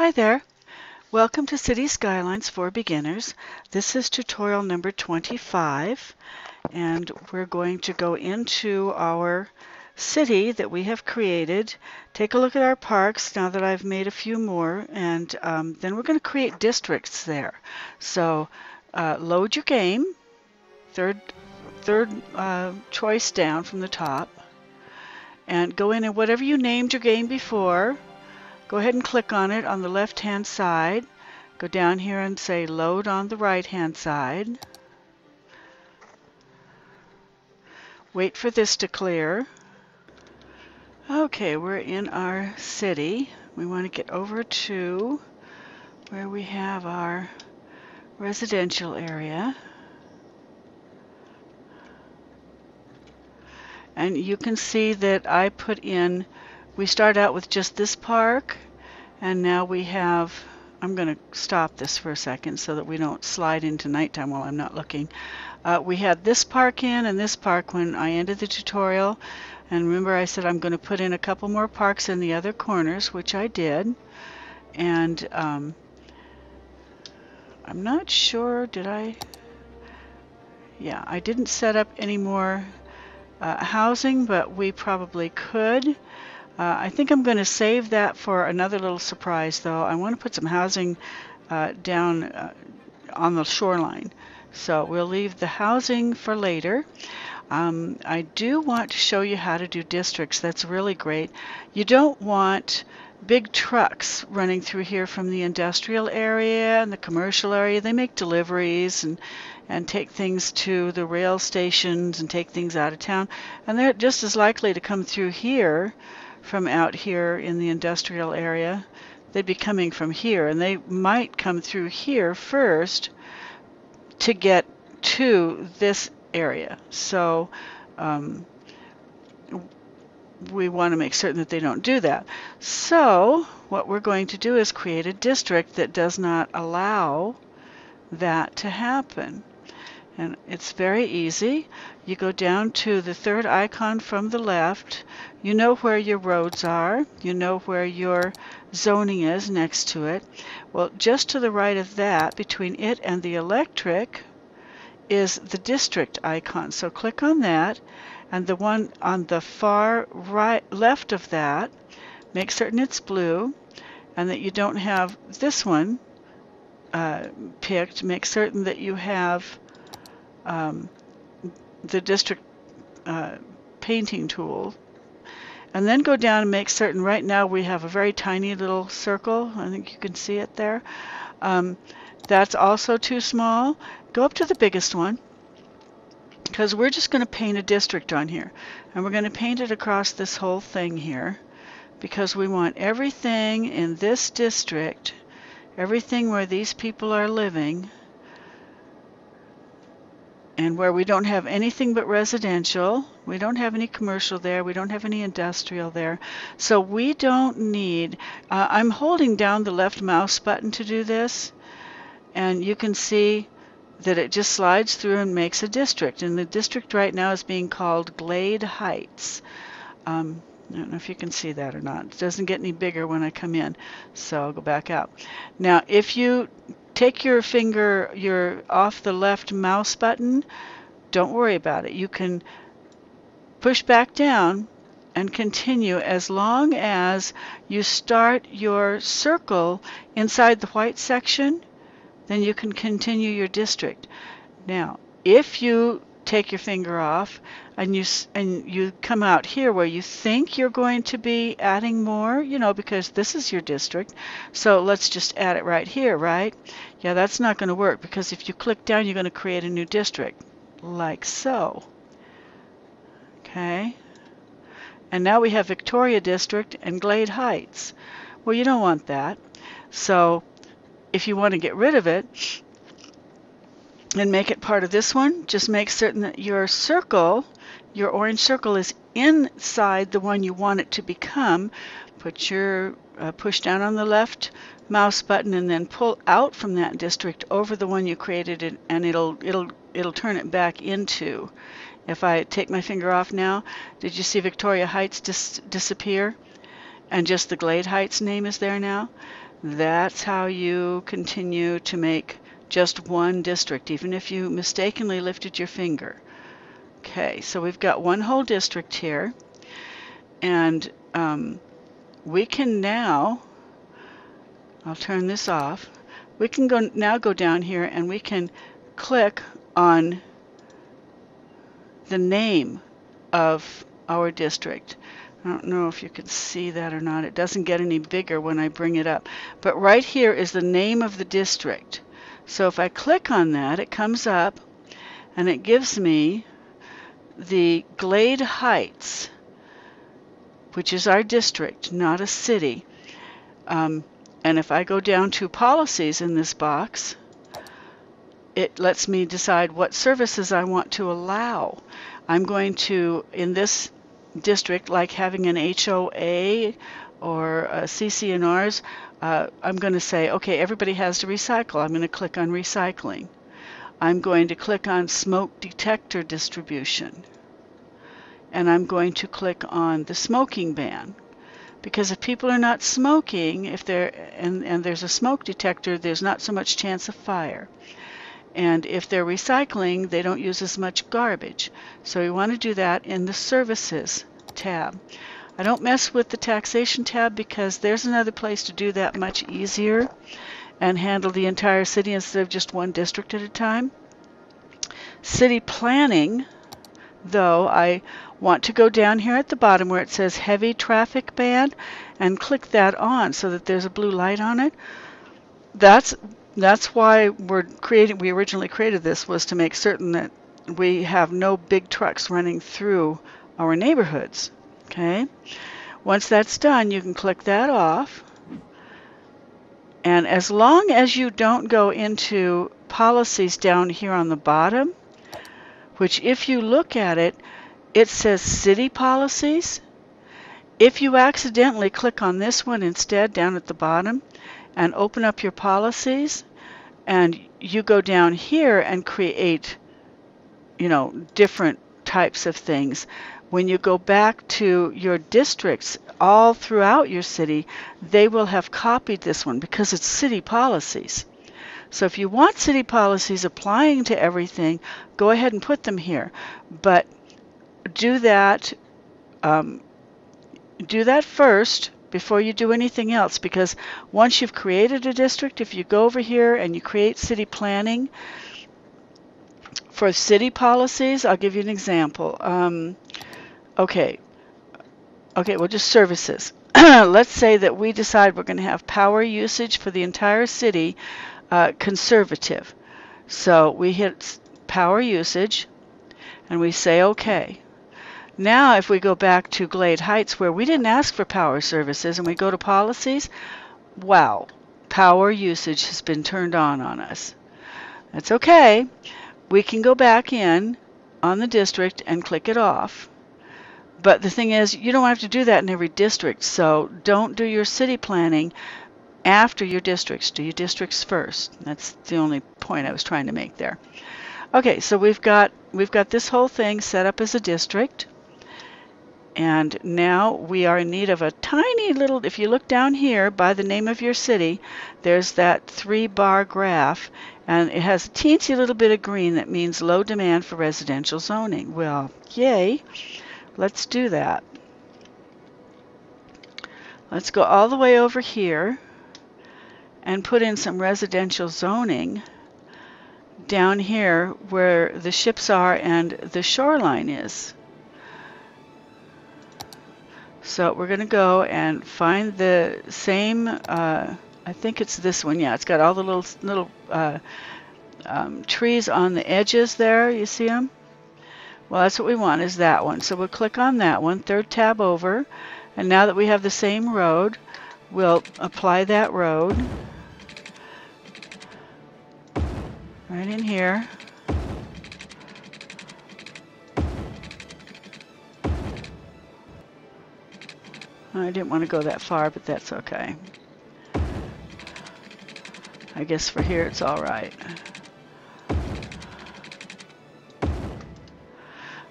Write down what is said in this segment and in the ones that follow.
Hi there. Welcome to City Skylines for Beginners. This is tutorial number 25, and we're going to go into our city that we have created, take a look at our parks now that I've made a few more, and then we're going to create districts there. So load your game, third choice down from the top, and go in and whatever you named your game before, go ahead and click on it on the left-hand side. Go down here and say load on the right-hand side. Wait for this to clear. Okay, we're in our city. We want to get over to where we have our residential area. And you can see that I put in, we start out with just this park, and now we have, I'm going to stop this for a second so that we don't slide into nighttime while I'm not looking. We had this park in and this park when I ended the tutorial, and remember I said I'm going to put in a couple more parks in the other corners, which I did. And I'm not sure, did I? Yeah, I didn't set up any more housing, but we probably could. I think I'm going to save that for another little surprise, though. I want to put some housing down on the shoreline. So we'll leave the housing for later. I do want to show you how to do districts. That's really great. You don't want big trucks running through here from the industrial area and the commercial area. They make deliveries and take things to the rail stations and take things out of town. And they're just as likely to come through here from out here in the industrial area. They'd be coming from here, and they might come through here first to get to this area. So we want to make certain that they don't do that. So what we're going to do is create a district that does not allow that to happen. And it's very easy. You go down to the third icon from the left. You know where your roads are. You know where your zoning is next to it. Well, just to the right of that, between it and the electric, is the district icon. So click on that, and the one on the far right left of that, make certain it's blue, and that you don't have this one picked. Make certain that you have the district painting tool, and then go down and make certain. Right now we have a very tiny little circle. I think you can see it there. That's also too small. Go up to the biggest one, because we're just going to paint a district on here, and we're going to paint it across this whole thing here, because we want everything in this district, everything where these people are living, and where we don't have anything but residential. We don't have any commercial there. We don't have any industrial there. So we don't need, I'm holding down the left mouse button to do this, and you can see that it just slides through and makes a district. And the district right now is being called Glade Heights. I don't know if you can see that or not. It doesn't get any bigger when I come in, so I'll go back out. Now, if you take your finger, you're off the left mouse button, don't worry about it. You can push back down and continue as long as you start your circle inside the white section, then you can continue your district. Now, if you take your finger off and you come out here where you think you're going to be adding more, you know, because this is your district, so let's just add it right here, right? Yeah, that's not going to work, because if you click down, you're going to create a new district, like so. Okay? And now we have Victoria District and Glade Heights. Well, you don't want that. So if you want to get rid of it and make it part of this one, just make certain that your circle, your orange circle, is inside the one you want it to become. Put your push down on the left mouse button and then pull out from that district over the one you created, and it'll turn it back into. If I take my finger off now, did you see Victoria Heights disappear? And just the Glade Heights name is there now. That's how you continue to make just one district, even if you mistakenly lifted your finger. Okay, so we've got one whole district here, and we can now, I'll turn this off, we can now go down here and we can click on the name of our district. I don't know if you can see that or not. It doesn't get any bigger when I bring it up. But right here is the name of the district. So if I click on that, it comes up and it gives me the Glade Heights, which is our district, not a city. And if I go down to policies in this box, it lets me decide what services I want to allow. I'm going to, in this district, like having an HOA or a CC&Rs, I'm going to say, okay, everybody has to recycle. I'm going to click on recycling. I'm going to click on smoke detector distribution. And I'm going to click on the smoking ban. Because if people are not smoking, if they're and there's a smoke detector, there's not so much chance of fire. And if they're recycling, they don't use as much garbage. So we want to do that in the Services tab. I don't mess with the Taxation tab because there's another place to do that much easier and handle the entire city instead of just one district at a time. City Planning, though, I want to go down here at the bottom where it says Heavy Traffic Ban and click that on so that there's a blue light on it. That's why we originally created this, was to make certain that we have no big trucks running through our neighborhoods. Okay? Once that's done, you can click that off. And as long as you don't go into policies down here on the bottom, which if you look at it, it says city policies. If you accidentally click on this one instead down at the bottom and open up your policies, and you go down here and create, different types of things. When you go back to your districts all throughout your city, they will have copied this one because it's city policies. So if you want city policies applying to everything, go ahead and put them here. But do that first before you do anything else, because once you've created a district, if you go over here and you create city planning, for city policies, I'll give you an example. Okay, well, just services. Let's say that we decide we're going to have power usage for the entire city conservative. So we hit power usage and we say okay. Now if we go back to Glade Heights where we didn't ask for power services and we go to policies, wow, power usage has been turned on us. That's okay. We can go back in on the district and click it off. But the thing is, you don't have to do that in every district, so don't do your city planning after your districts. Do your districts first. That's the only point I was trying to make there. Okay, so we've got this whole thing set up as a district. And now we are in need of a tiny little, if you look down here by the name of your city, there's that 3-bar graph, and it has a teensy little bit of green that means low demand for residential zoning. Well, yay, let's do that. Let's go all the way over here and put in some residential zoning down here where the ships are and the shoreline is. So we're going to go and find the same, I think it's this one. Yeah, it's got all the little trees on the edges there. You see them? Well, that's what we want, is that one. So we'll click on that one, 3rd tab over. And now that we have the same road, we'll apply that road right in here. I didn't want to go that far, but that's okay. I guess for here it's all right.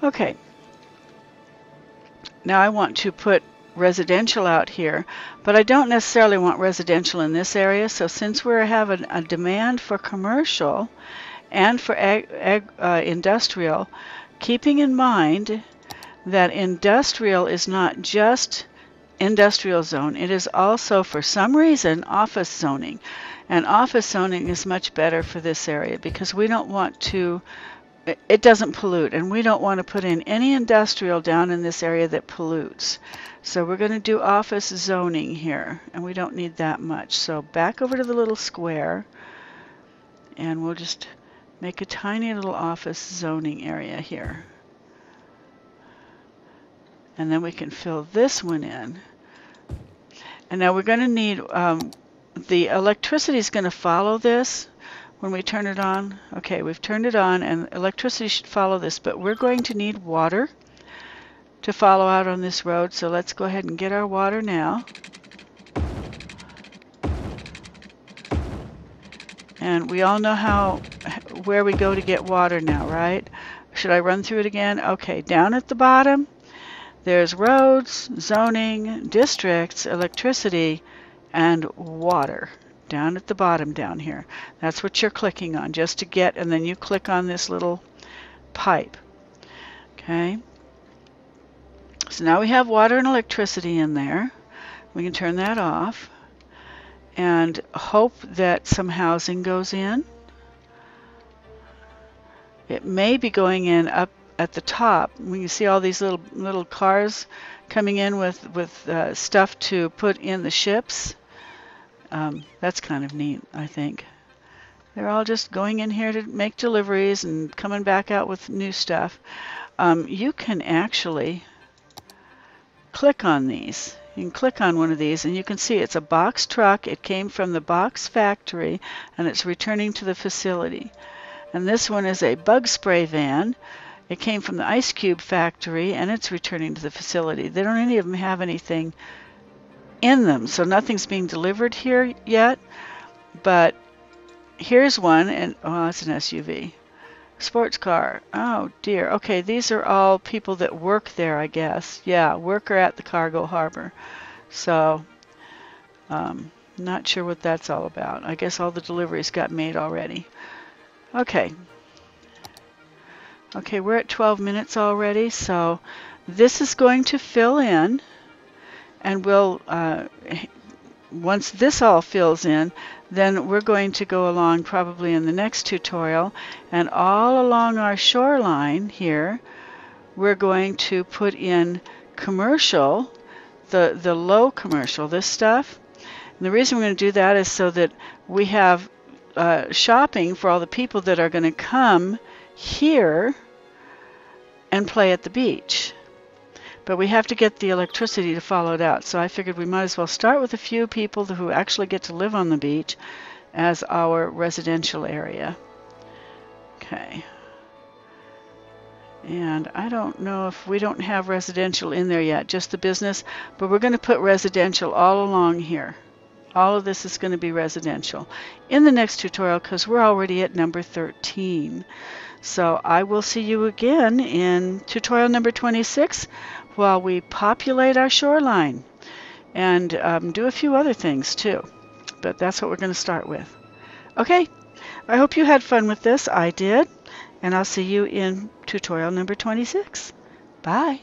Okay. Now I want to put residential out here, but I don't necessarily want residential in this area. So since we're having a demand for commercial and for industrial, keeping in mind that industrial is not just industrial zone, it is also, for some reason, office zoning. And office zoning is much better for this area because we don't want to, it doesn't pollute, and we don't want to put in any industrial down in this area that pollutes. So we're going to do office zoning here, and we don't need that much. So back over to the little square, and we'll just make a tiny little office zoning area here. And then we can fill this one in. And now we're going to need, the electricity is going to follow this when we turn it on. Okay, we've turned it on, and electricity should follow this, but we're going to need water to follow out on this road. So let's go ahead and get our water now. And we all know where we go to get water now, right? Should I run through it again? Okay, down at the bottom, there's roads, zoning, districts, electricity, and water. Down at the bottom down here. That's what you're clicking on, just to get, and then you click on this little pipe. Okay. So now we have water and electricity in there. We can turn that off and hope that some housing goes in. It may be going in up at the top. We can see all these little cars coming in with stuff to put in the ships. That's kind of neat, I think. They're all just going in here to make deliveries and coming back out with new stuff. You can actually click on these. You can click on one of these and you can see it's a box truck. It came from the box factory and it's returning to the facility. And this one is a bug spray van. It came from the ice cube factory and it's returning to the facility. They don't any of them have anything in them, so nothing's being delivered here yet. But here's one, and oh, it's an SUV. Sports car. Oh dear. Okay, these are all people that work there, I guess. Yeah, worker at the cargo harbor. So, not sure what that's all about. I guess all the deliveries got made already. Okay. Okay, we're at 12 minutes already, so this is going to fill in, and we'll, once this all fills in, then we're going to go along probably in the next tutorial, and all along our shoreline here, we're going to put in commercial, the low commercial, this stuff. And the reason we're going to do that is so that we have shopping for all the people that are going to come here and play at the beach. But we have to get the electricity to follow it out. So I figured we might as well start with a few people who actually get to live on the beach as our residential area. Okay. And I don't know if we don't have residential in there yet, just the business, but we're going to put residential all along here. All of this is going to be residential in the next tutorial because we're already at number 13. So I will see you again in tutorial number 26 while we populate our shoreline and do a few other things too. But that's what we're going to start with. Okay, I hope you had fun with this. I did. And I'll see you in tutorial number 26. Bye.